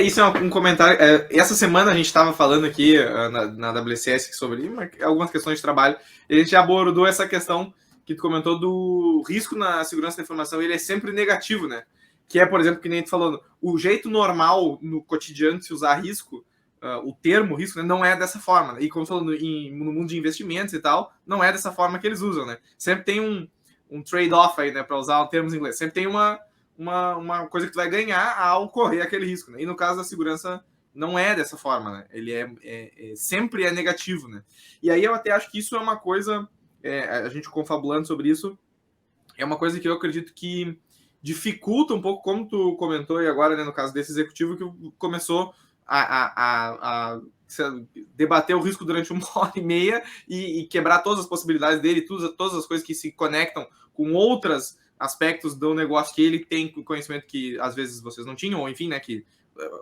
Isso é um comentário. Essa semana a gente estava falando aqui na WCS sobre algumas questões de trabalho. A gente abordou essa questão que tu comentou do risco na segurança da informação. Ele é sempre negativo, né? Que é, por exemplo, que nem tu falou, o jeito normal no cotidiano de se usar risco, o termo risco, né, não é dessa forma. E como falando no mundo de investimentos e tal, não é dessa forma que eles usam, né? Sempre tem um trade-off aí, né? Para usar termos em inglês. Sempre tem uma coisa que tu vai ganhar ao correr aquele risco, né? E no caso da segurança não é dessa forma, né? Ele sempre é negativo, né? E aí eu até acho que isso é uma coisa, a gente confabulando sobre isso, é uma coisa que eu acredito que dificulta um pouco, como tu comentou e agora, né, no caso desse executivo que começou a debater o risco durante 1h30 e quebrar todas as possibilidades dele, todas as coisas que se conectam com outras aspectos do negócio que ele tem conhecimento que às vezes vocês não tinham, ou enfim, né, que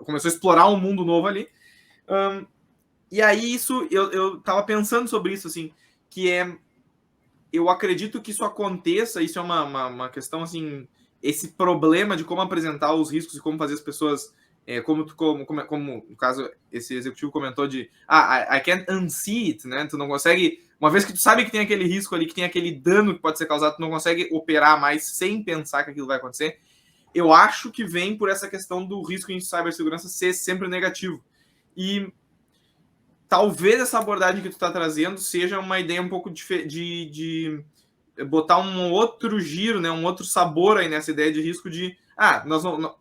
começou a explorar um mundo novo ali. E aí isso, eu tava pensando sobre isso, assim, que eu acredito que isso aconteça, isso é uma questão, assim, esse problema de como apresentar os riscos e como fazer as pessoas, como no caso, esse executivo comentou de, I can't unsee it, né, tu não consegue, uma vez que tu sabe que tem aquele risco ali, que tem aquele dano que pode ser causado, tu não consegue operar mais sem pensar que aquilo vai acontecer. Eu acho que vem por essa questão do risco em cibersegurança ser sempre negativo. E talvez essa abordagem que tu está trazendo seja uma ideia um pouco de botar um outro giro, né, um outro sabor aí nessa ideia de risco de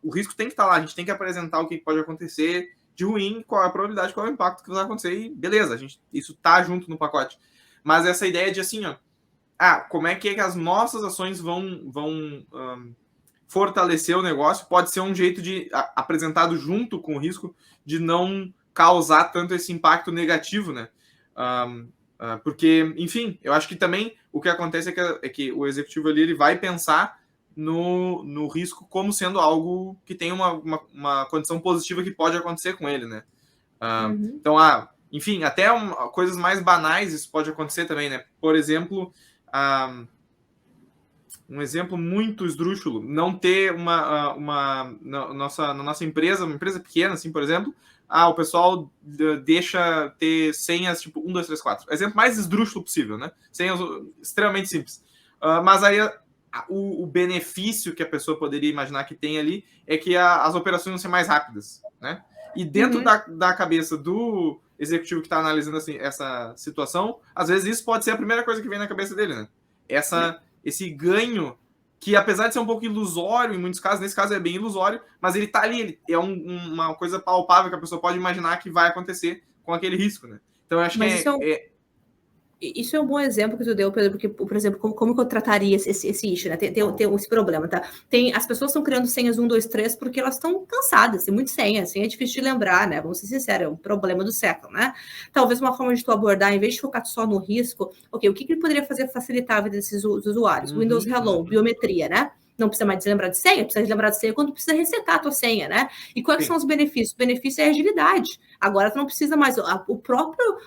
o risco tem que estar lá, a gente tem que apresentar o que pode acontecer de ruim, qual é a probabilidade, qual é o impacto que vai acontecer e beleza, isso tá junto no pacote. Mas essa ideia de assim, como é que as nossas ações vão fortalecer o negócio, pode ser um jeito de apresentado junto com o risco de não causar tanto esse impacto negativo, né? Porque, enfim, eu acho que também o que acontece é que o executivo ali ele vai pensar no risco como sendo algo que tem uma condição positiva que pode acontecer com ele, né? Então, enfim, até coisas mais banais isso pode acontecer também, né? Por exemplo, um exemplo muito esdrúxulo, não ter na nossa empresa, uma empresa pequena, assim, por exemplo, o pessoal deixa ter senhas tipo 1, 2, 3, 4. Exemplo mais esdrúxulo possível, né? Senhas extremamente simples. Mas aí o benefício que a pessoa poderia imaginar que tem ali é que as operações vão ser mais rápidas, né? E dentro da cabeça do executivo que está analisando assim, essa situação, às vezes isso pode ser a primeira coisa que vem na cabeça dele, né? Esse ganho que, apesar de ser um pouco ilusório, em muitos casos, nesse caso é bem ilusório, mas ele tá ali, ele é uma coisa palpável que a pessoa pode imaginar que vai acontecer com aquele risco, né? Então, eu acho isso é um bom exemplo que tu deu, Pedro, porque, por exemplo, como que eu trataria esse issue, né? Tem esse problema, tá? As pessoas estão criando senhas 1, 2, 3 porque elas estão cansadas, tem muita senha é difícil de lembrar, né? Vamos ser sinceros, é um problema do século, né? Talvez uma forma de tu abordar, em vez de focar só no risco, o que ele poderia fazer facilitar a vida desses usuários? Windows Hello, biometria, né? Não precisa mais de lembrar de senha, precisa de lembrar de senha quando precisa resetar a tua senha, né? E quais são os benefícios? O benefício é agilidade. Agora tu não precisa mais, o próprio...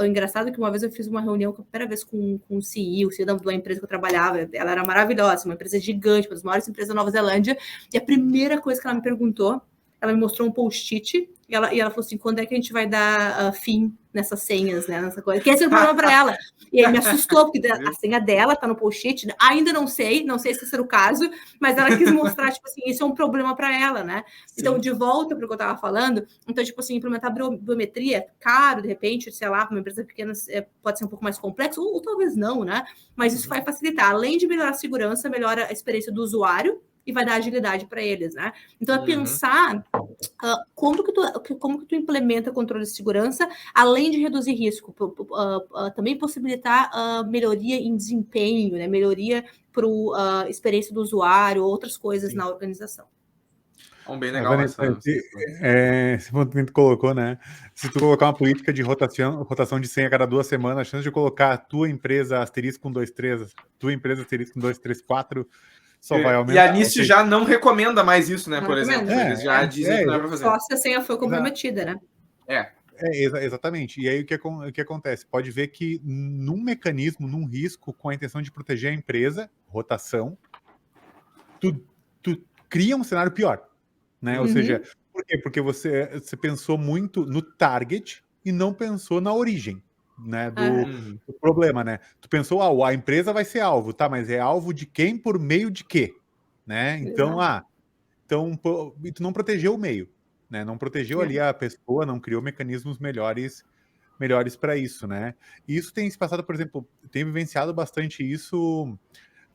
engraçado que uma vez eu fiz uma reunião com a primeira vez com o CEO da empresa que eu trabalhava, ela era maravilhosa, uma empresa gigante, uma das maiores empresas da Nova Zelândia, e a primeira coisa que ela me perguntou, ela me mostrou um post-it, e ela falou assim, quando é que a gente vai dar fim nessas senhas, né, nessa coisa, que esse é o problema para ela. E aí me assustou, porque a senha dela tá no post-it, ainda não sei se esse era o caso, mas ela quis mostrar, tipo assim, isso é um problema para ela, né? Sim. Então, de volta para o que eu estava falando, então, tipo assim, implementar biometria, caro, de repente, sei lá, para uma empresa pequena pode ser um pouco mais complexo, ou talvez não, né? Mas isso vai facilitar, além de melhorar a segurança, melhora a experiência do usuário, e vai dar agilidade para eles, né? Então, é pensar como que tu implementa controle de segurança, além de reduzir risco, também possibilitar melhoria em desempenho, né? Melhoria para a experiência do usuário, outras coisas na organização. Bem legal, Vanessa, esse ponto que tu colocou, né? Se tu colocar uma política de rotação de senha a cada 2 semanas, a chance de colocar a tua empresa asterisco 1, 2, 3, tua empresa asterisco 1, 2, 3, 4... só vai aumentar. E a NIST já não recomenda mais isso, né? Por exemplo. Eles já dizem que não é para fazer. Só se a senha foi comprometida, né? Exatamente. E aí o que acontece? Pode ver que num mecanismo, num risco, com a intenção de proteger a empresa, rotação, tu cria um cenário pior. né? Ou seja, por quê? Porque você pensou muito no target e não pensou na origem, né, do problema, né? Tu pensou, a empresa vai ser alvo, tá? Mas é alvo de quem por meio de quê, né? Então, e tu não protegeu o meio, né? Não protegeu ali a pessoa, não criou mecanismos melhores para isso, né? E isso tem se passado, por exemplo, tem vivenciado bastante isso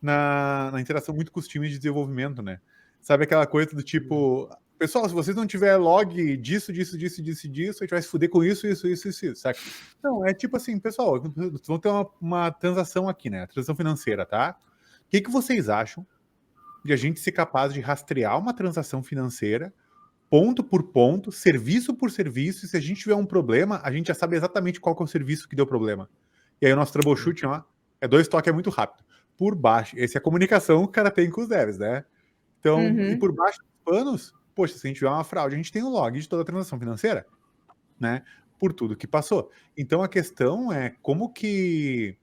na interação muito com os times de desenvolvimento, né? Sabe aquela coisa do tipo, pessoal, se vocês não tiver log disso, a gente vai se fuder com isso, saca? Não, é tipo assim, pessoal, vamos ter uma transação aqui, né? Transação financeira, tá? O que vocês acham de a gente ser capaz de rastrear uma transação financeira ponto por ponto, serviço por serviço, e se a gente tiver um problema, a gente já sabe exatamente qual que é o serviço que deu problema. E aí o nosso troubleshooting, ó, 2 toques, é muito rápido. Por baixo, essa é a comunicação que o cara tem com os devs, né? Então, e por baixo dos panos, poxa, se a gente tiver uma fraude, a gente tem o log de toda a transação financeira, né? Por tudo que passou. Então a questão é como que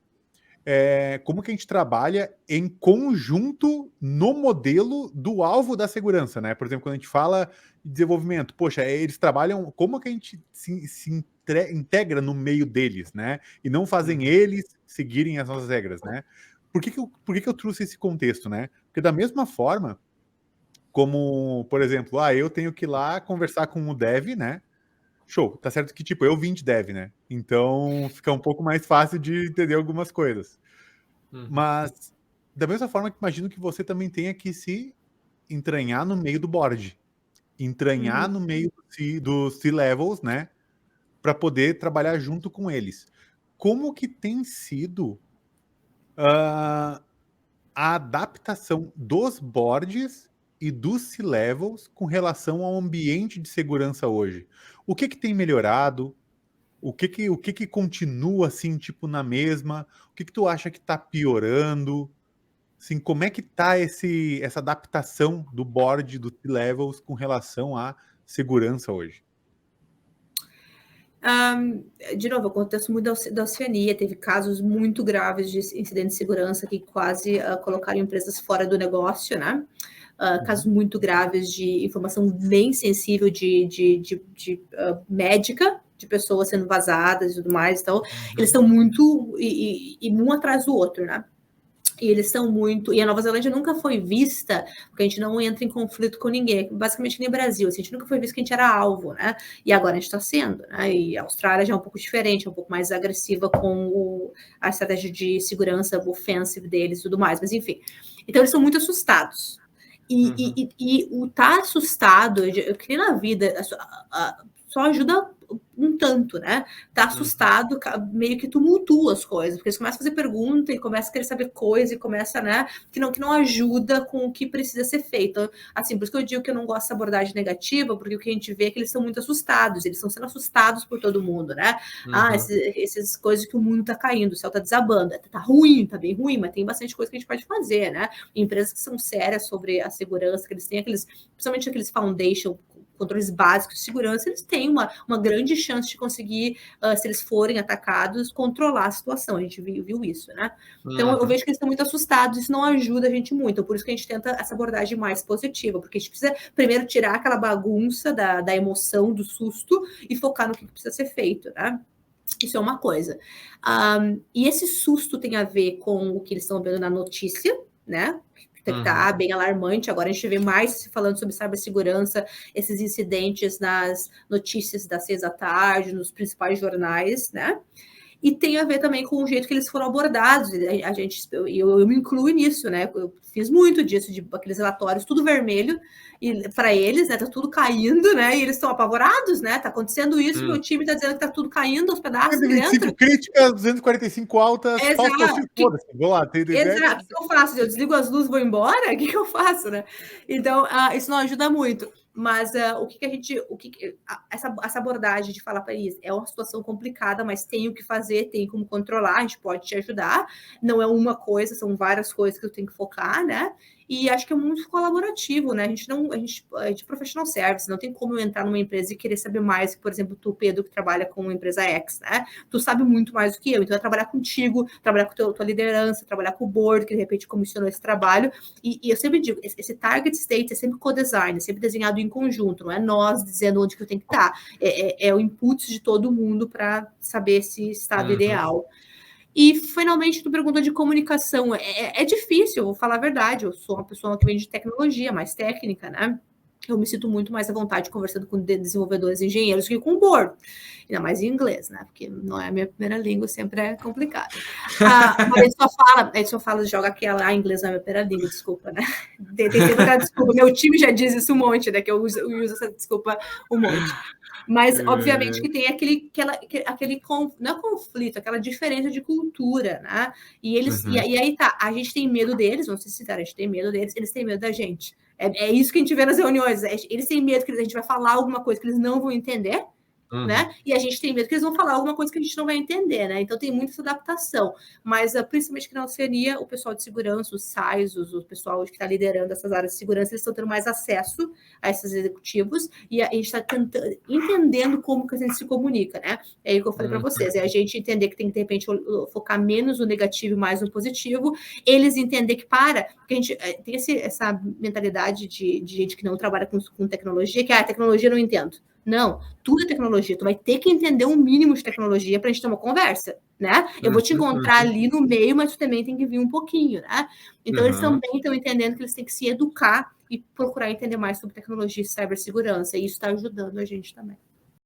a gente trabalha em conjunto no modelo do alvo da segurança, né? Por exemplo, quando a gente fala de desenvolvimento, poxa, eles trabalham, como que a gente se integra no meio deles, né? E não fazem eles seguirem as nossas regras, né? Por que eu trouxe esse contexto, né? Porque da mesma forma, como, por exemplo, eu tenho que ir lá conversar com o dev, né? Show, tá certo que, tipo, eu vim de dev, né? Então fica um pouco mais fácil de entender algumas coisas. Mas, da mesma forma que imagino que você também tenha que se entranhar no meio do board. Entranhar no meio dos C-levels, né? Para poder trabalhar junto com eles. Como que tem sido a adaptação dos boards e dos C-levels com relação ao ambiente de segurança hoje? O que tem melhorado? O que continua assim, tipo, na mesma? O que tu acha que tá piorando? Assim, como é que tá essa adaptação do board, do C-levels com relação à segurança hoje? De novo, acontece muito da Oceania, teve casos muito graves de incidentes de segurança que quase colocaram empresas fora do negócio, né? Casos muito graves de informação bem sensível de médica, de pessoas sendo vazadas e tudo mais. Então, eles estão muito e um atrás do outro, né? E eles são muito. E a Nova Zelândia nunca foi vista, porque a gente não entra em conflito com ninguém, basicamente nem Brasil, assim, a gente nunca foi visto que a gente era alvo, né? E agora a gente está sendo, né? E a Austrália já é um pouco diferente, é um pouco mais agressiva com a estratégia de segurança offensive deles e tudo mais, mas enfim. Então eles são muito assustados. E o estar assustado, eu queria na vida, só ajuda um tanto, né? Tá assustado, meio que tumultua as coisas, porque eles começam a fazer pergunta e começam a querer saber coisa e começa, né? Que não ajuda com o que precisa ser feito. Assim, por isso que eu digo que eu não gosto dessa abordagem negativa, porque o que a gente vê é que eles estão muito assustados, eles estão sendo assustados por todo mundo, né? Essas coisas que o mundo tá caindo, o céu tá desabando, tá ruim, tá bem ruim, mas tem bastante coisa que a gente pode fazer, né? Empresas que são sérias sobre a segurança, que eles têm principalmente aqueles foundation, controles básicos de segurança, eles têm uma grande chance de conseguir, se eles forem atacados, controlar a situação. A gente viu isso, né? Então, eu vejo que eles estão muito assustados, isso não ajuda a gente muito. Por isso que a gente tenta essa abordagem mais positiva, porque a gente precisa primeiro tirar aquela bagunça da emoção, do susto, e focar no que precisa ser feito, né? Isso é uma coisa. E esse susto tem a ver com o que eles estão vendo na notícia, né? Que está bem alarmante. Agora a gente vê mais falando sobre cibersegurança, esses incidentes nas notícias das 6 da tarde, nos principais jornais, né? E tem a ver também com o jeito que eles foram abordados. Eu me incluo nisso, né? Eu fiz muito disso, de aqueles relatórios, tudo vermelho, e para eles, né? Tá tudo caindo, né? E eles estão apavorados, né? Tá acontecendo isso, meu time tá dizendo que tá tudo caindo aos pedaços 125 dentro. críticas, 245 altas, Exato. Vou lá, tem Exato. O que eu faço? Eu desligo as luzes e vou embora? O que eu faço, né? Então, isso não ajuda muito. Mas essa abordagem de falar para eles é uma situação complicada, mas tem o que fazer, tem como controlar, a gente pode te ajudar. Não é uma coisa, são várias coisas que eu tenho que focar, né? e acho que é muito colaborativo, né? A gente é de professional service, não tem como eu entrar numa empresa e querer saber mais, por exemplo, tu, Pedro, que trabalha com uma empresa X, né? Tu sabe muito mais do que eu, então é trabalhar contigo, trabalhar com tua liderança, trabalhar com o board, que de repente comissionou esse trabalho, e eu sempre digo, esse target state é sempre co-design, é sempre desenhado em conjunto, não é nós dizendo onde que eu tenho que estar, é o input de todo mundo para saber se está ideal. E, finalmente, tu perguntou de comunicação. É difícil, vou falar a verdade. Eu sou uma pessoa que vem de tecnologia, mais técnica, né? Eu me sinto muito mais à vontade conversando com desenvolvedores e engenheiros que com o board. Ainda mais em inglês, né? Porque não é a minha primeira língua, sempre é complicado. Mas ele só fala, joga aquela, inglês não é a minha primeira língua, desculpa, né? Tem sempre aquela desculpa. Meu time já diz isso um monte, né? Que eu uso essa desculpa um monte. Mas, obviamente, que tem aquele não é conflito, aquela diferença de cultura, né? E aí tá, a gente tem medo deles, não sei se a gente tem medo deles, eles têm medo da gente. É isso que a gente vê nas reuniões. Eles têm medo que a gente vai falar alguma coisa que eles não vão entender, né? E a gente tem medo que eles vão falar alguma coisa que a gente não vai entender, né? Então tem muita essa adaptação. Mas, principalmente que na Oceania, o pessoal de segurança, os SAIs, o pessoal que está liderando essas áreas de segurança, eles estão tendo mais acesso a esses executivos e a gente está entendendo como que a gente se comunica, né? É aí que eu falei para vocês, é a gente entender que tem que, de repente, focar menos no negativo e mais no positivo, eles entender que porque a gente tem essa mentalidade de gente que não trabalha com tecnologia, que a tecnologia eu não entendo. Não, tudo é tecnologia. Tu vai ter que entender um mínimo de tecnologia para a gente ter uma conversa, né? Eu vou te encontrar ali no meio, mas tu também tem que vir um pouquinho, né? Então, eles também estão entendendo que eles têm que se educar e procurar entender mais sobre tecnologia e cibersegurança. E isso está ajudando a gente também.